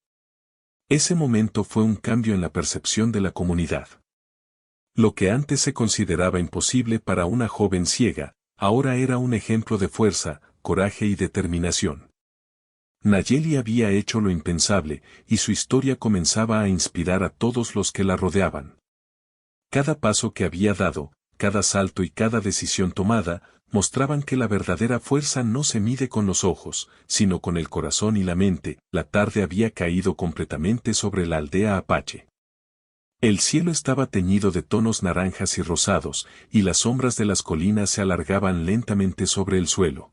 Ese momento fue un cambio en la percepción de la comunidad. Lo que antes se consideraba imposible para una joven ciega, ahora era un ejemplo de fuerza, coraje y determinación. Nayeli había hecho lo impensable, y su historia comenzaba a inspirar a todos los que la rodeaban. Cada paso que había dado, cada salto y cada decisión tomada, mostraban que la verdadera fuerza no se mide con los ojos, sino con el corazón y la mente. La tarde había caído completamente sobre la aldea apache. El cielo estaba teñido de tonos naranjas y rosados, y las sombras de las colinas se alargaban lentamente sobre el suelo.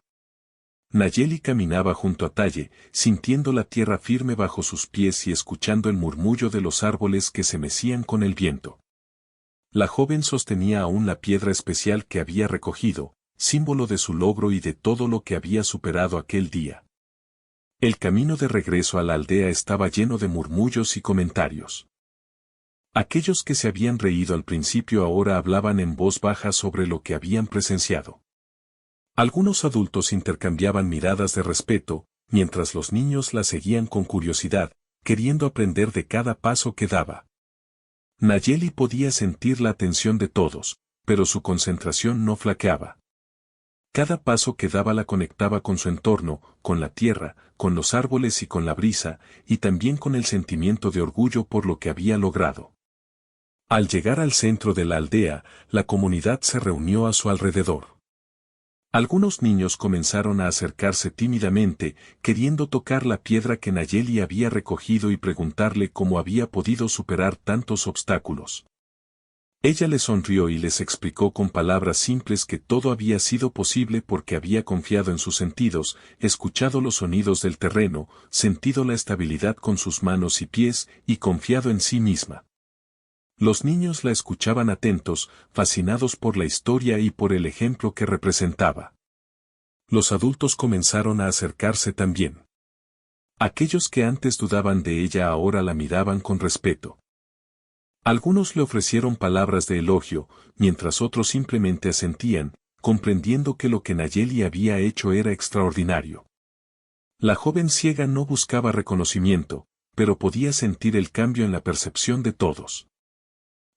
Nayeli caminaba junto a Talle, sintiendo la tierra firme bajo sus pies y escuchando el murmullo de los árboles que se mecían con el viento. La joven sostenía aún la piedra especial que había recogido, símbolo de su logro y de todo lo que había superado aquel día. El camino de regreso a la aldea estaba lleno de murmullos y comentarios. Aquellos que se habían reído al principio ahora hablaban en voz baja sobre lo que habían presenciado. Algunos adultos intercambiaban miradas de respeto, mientras los niños la seguían con curiosidad, queriendo aprender de cada paso que daba. Nayeli podía sentir la atención de todos, pero su concentración no flaqueaba. Cada paso que daba la conectaba con su entorno, con la tierra, con los árboles y con la brisa, y también con el sentimiento de orgullo por lo que había logrado. Al llegar al centro de la aldea, la comunidad se reunió a su alrededor. Algunos niños comenzaron a acercarse tímidamente, queriendo tocar la piedra que Nayeli había recogido y preguntarle cómo había podido superar tantos obstáculos. Ella les sonrió y les explicó con palabras simples que todo había sido posible porque había confiado en sus sentidos, escuchado los sonidos del terreno, sentido la estabilidad con sus manos y pies y confiado en sí misma. Los niños la escuchaban atentos, fascinados por la historia y por el ejemplo que representaba. Los adultos comenzaron a acercarse también. Aquellos que antes dudaban de ella ahora la miraban con respeto. Algunos le ofrecieron palabras de elogio, mientras otros simplemente asentían, comprendiendo que lo que Nayeli había hecho era extraordinario. La joven ciega no buscaba reconocimiento, pero podía sentir el cambio en la percepción de todos.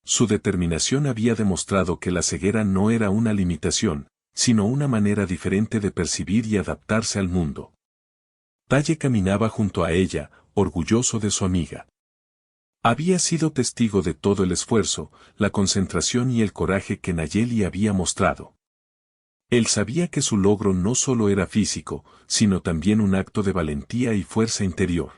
Su determinación había demostrado que la ceguera no era una limitación, sino una manera diferente de percibir y adaptarse al mundo. Talle caminaba junto a ella, orgulloso de su amiga. Había sido testigo de todo el esfuerzo, la concentración y el coraje que Nayeli había mostrado. Él sabía que su logro no solo era físico, sino también un acto de valentía y fuerza interior.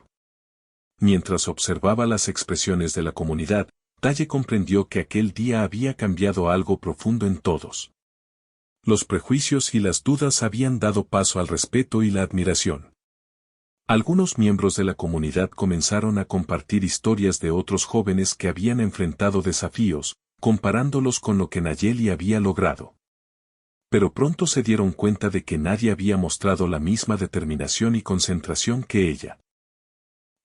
Mientras observaba las expresiones de la comunidad, Talle comprendió que aquel día había cambiado algo profundo en todos. Los prejuicios y las dudas habían dado paso al respeto y la admiración. Algunos miembros de la comunidad comenzaron a compartir historias de otros jóvenes que habían enfrentado desafíos, comparándolos con lo que Nayeli había logrado. Pero pronto se dieron cuenta de que nadie había mostrado la misma determinación y concentración que ella.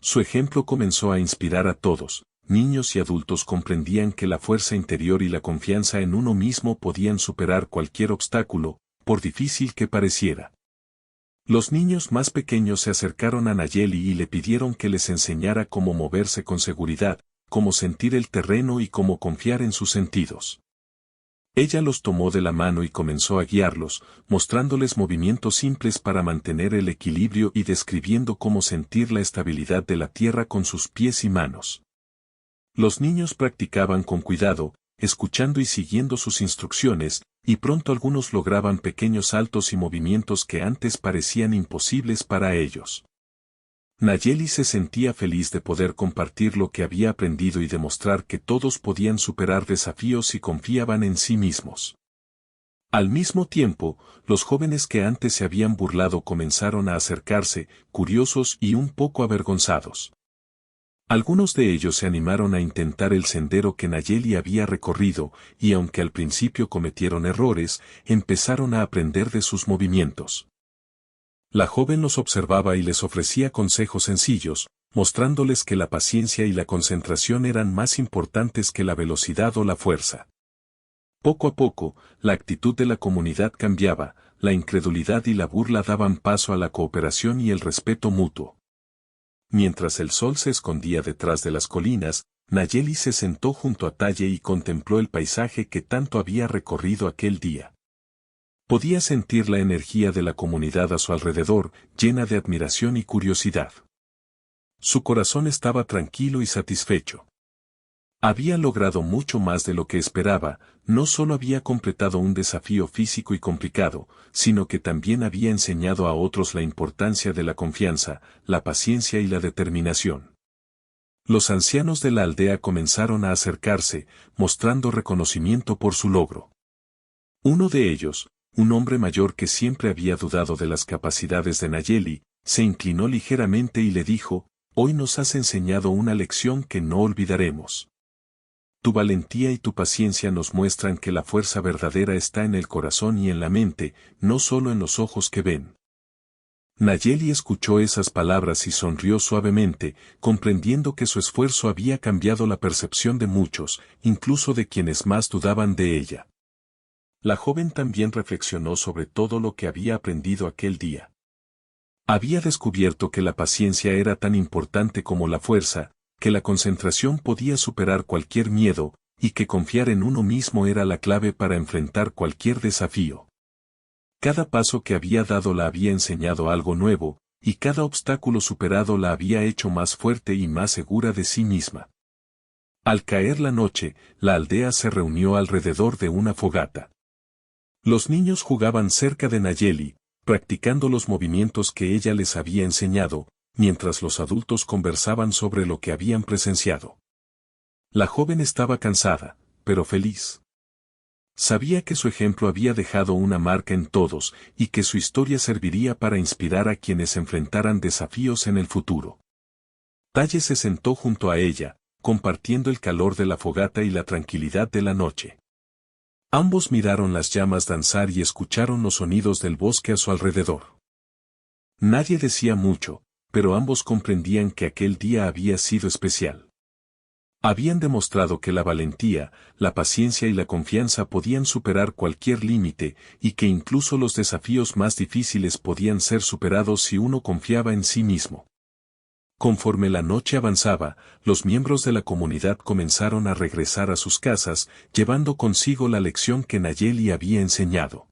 Su ejemplo comenzó a inspirar a todos, niños y adultos comprendían que la fuerza interior y la confianza en uno mismo podían superar cualquier obstáculo, por difícil que pareciera. Los niños más pequeños se acercaron a Nayeli y le pidieron que les enseñara cómo moverse con seguridad, cómo sentir el terreno y cómo confiar en sus sentidos. Ella los tomó de la mano y comenzó a guiarlos, mostrándoles movimientos simples para mantener el equilibrio y describiendo cómo sentir la estabilidad de la tierra con sus pies y manos. Los niños practicaban con cuidado, escuchando y siguiendo sus instrucciones, y pronto algunos lograban pequeños saltos y movimientos que antes parecían imposibles para ellos. Nayeli se sentía feliz de poder compartir lo que había aprendido y demostrar que todos podían superar desafíos si confiaban en sí mismos. Al mismo tiempo, los jóvenes que antes se habían burlado comenzaron a acercarse, curiosos y un poco avergonzados. Algunos de ellos se animaron a intentar el sendero que Nayeli había recorrido, y aunque al principio cometieron errores, empezaron a aprender de sus movimientos. La joven los observaba y les ofrecía consejos sencillos, mostrándoles que la paciencia y la concentración eran más importantes que la velocidad o la fuerza. Poco a poco, la actitud de la comunidad cambiaba, la incredulidad y la burla daban paso a la cooperación y el respeto mutuo. Mientras el sol se escondía detrás de las colinas, Nayeli se sentó junto a Talle y contempló el paisaje que tanto había recorrido aquel día. Podía sentir la energía de la comunidad a su alrededor, llena de admiración y curiosidad. Su corazón estaba tranquilo y satisfecho. Había logrado mucho más de lo que esperaba, no solo había completado un desafío físico y complicado, sino que también había enseñado a otros la importancia de la confianza, la paciencia y la determinación. Los ancianos de la aldea comenzaron a acercarse, mostrando reconocimiento por su logro. Uno de ellos, un hombre mayor que siempre había dudado de las capacidades de Nayeli, se inclinó ligeramente y le dijo, «Hoy nos has enseñado una lección que no olvidaremos. Tu valentía y tu paciencia nos muestran que la fuerza verdadera está en el corazón y en la mente, no solo en los ojos que ven». Nayeli escuchó esas palabras y sonrió suavemente, comprendiendo que su esfuerzo había cambiado la percepción de muchos, incluso de quienes más dudaban de ella. La joven también reflexionó sobre todo lo que había aprendido aquel día. Había descubierto que la paciencia era tan importante como la fuerza, que la concentración podía superar cualquier miedo, y que confiar en uno mismo era la clave para enfrentar cualquier desafío. Cada paso que había dado la había enseñado algo nuevo, y cada obstáculo superado la había hecho más fuerte y más segura de sí misma. Al caer la noche, la aldea se reunió alrededor de una fogata. Los niños jugaban cerca de Nayeli, practicando los movimientos que ella les había enseñado, mientras los adultos conversaban sobre lo que habían presenciado. La joven estaba cansada, pero feliz. Sabía que su ejemplo había dejado una marca en todos y que su historia serviría para inspirar a quienes enfrentaran desafíos en el futuro. Talle se sentó junto a ella, compartiendo el calor de la fogata y la tranquilidad de la noche. Ambos miraron las llamas danzar y escucharon los sonidos del bosque a su alrededor. Nadie decía mucho, pero ambos comprendían que aquel día había sido especial. Habían demostrado que la valentía, la paciencia y la confianza podían superar cualquier límite, y que incluso los desafíos más difíciles podían ser superados si uno confiaba en sí mismo. Conforme la noche avanzaba, los miembros de la comunidad comenzaron a regresar a sus casas, llevando consigo la lección que Nayeli había enseñado.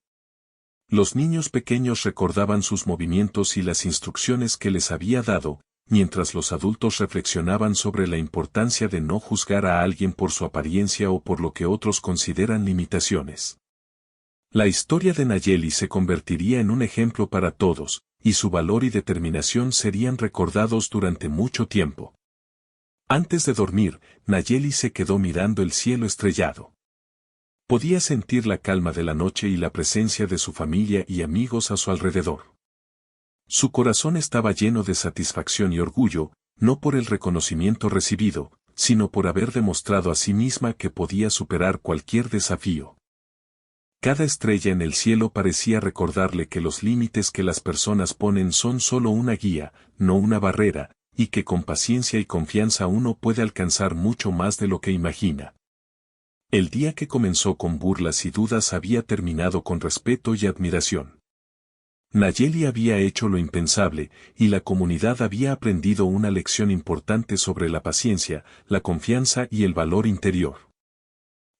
Los niños pequeños recordaban sus movimientos y las instrucciones que les había dado, mientras los adultos reflexionaban sobre la importancia de no juzgar a alguien por su apariencia o por lo que otros consideran limitaciones. La historia de Nayeli se convertiría en un ejemplo para todos, y su valor y determinación serían recordados durante mucho tiempo. Antes de dormir, Nayeli se quedó mirando el cielo estrellado. Podía sentir la calma de la noche y la presencia de su familia y amigos a su alrededor. Su corazón estaba lleno de satisfacción y orgullo, no por el reconocimiento recibido, sino por haber demostrado a sí misma que podía superar cualquier desafío. Cada estrella en el cielo parecía recordarle que los límites que las personas ponen son solo una guía, no una barrera, y que con paciencia y confianza uno puede alcanzar mucho más de lo que imagina. El día que comenzó con burlas y dudas había terminado con respeto y admiración. Nayeli había hecho lo impensable, y la comunidad había aprendido una lección importante sobre la paciencia, la confianza y el valor interior.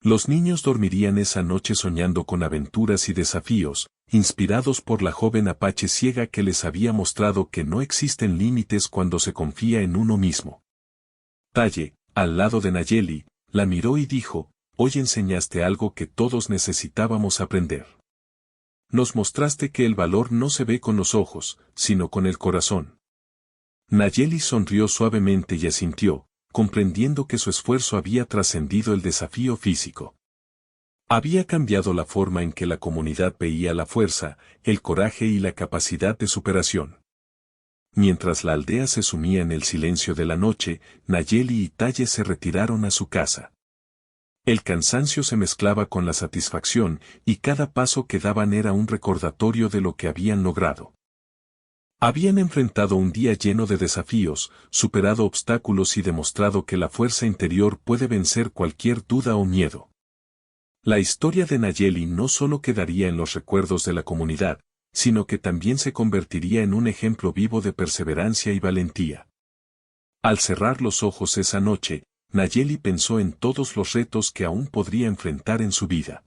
Los niños dormirían esa noche soñando con aventuras y desafíos, inspirados por la joven apache ciega que les había mostrado que no existen límites cuando se confía en uno mismo. Talle, al lado de Nayeli, la miró y dijo: «Hoy enseñaste algo que todos necesitábamos aprender. Nos mostraste que el valor no se ve con los ojos, sino con el corazón». Nayeli sonrió suavemente y asintió, comprendiendo que su esfuerzo había trascendido el desafío físico. Había cambiado la forma en que la comunidad veía la fuerza, el coraje y la capacidad de superación. Mientras la aldea se sumía en el silencio de la noche, Nayeli y Talle se retiraron a su casa. El cansancio se mezclaba con la satisfacción, y cada paso que daban era un recordatorio de lo que habían logrado. Habían enfrentado un día lleno de desafíos, superado obstáculos y demostrado que la fuerza interior puede vencer cualquier duda o miedo. La historia de Nayeli no solo quedaría en los recuerdos de la comunidad, sino que también se convertiría en un ejemplo vivo de perseverancia y valentía. Al cerrar los ojos esa noche, Nayeli pensó en todos los retos que aún podría enfrentar en su vida.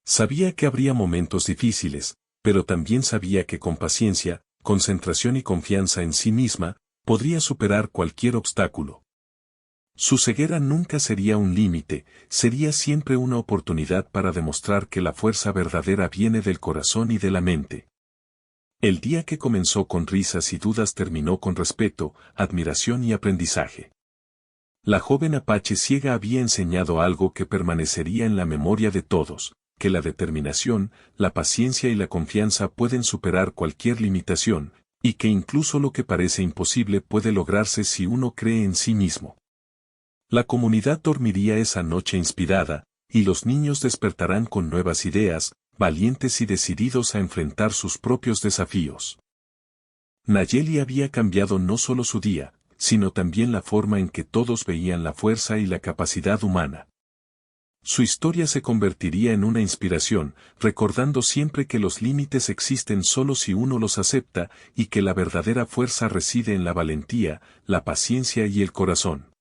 Sabía que habría momentos difíciles, pero también sabía que con paciencia, concentración y confianza en sí misma, podría superar cualquier obstáculo. Su ceguera nunca sería un límite, sería siempre una oportunidad para demostrar que la fuerza verdadera viene del corazón y de la mente. El día que comenzó con risas y dudas terminó con respeto, admiración y aprendizaje. La joven apache ciega había enseñado algo que permanecería en la memoria de todos, que la determinación, la paciencia y la confianza pueden superar cualquier limitación, y que incluso lo que parece imposible puede lograrse si uno cree en sí mismo. La comunidad dormiría esa noche inspirada, y los niños despertarán con nuevas ideas, valientes y decididos a enfrentar sus propios desafíos. Nayeli había cambiado no solo su día, sino también la forma en que todos veían la fuerza y la capacidad humana. Su historia se convertiría en una inspiración, recordando siempre que los límites existen solo si uno los acepta, y que la verdadera fuerza reside en la valentía, la paciencia y el corazón.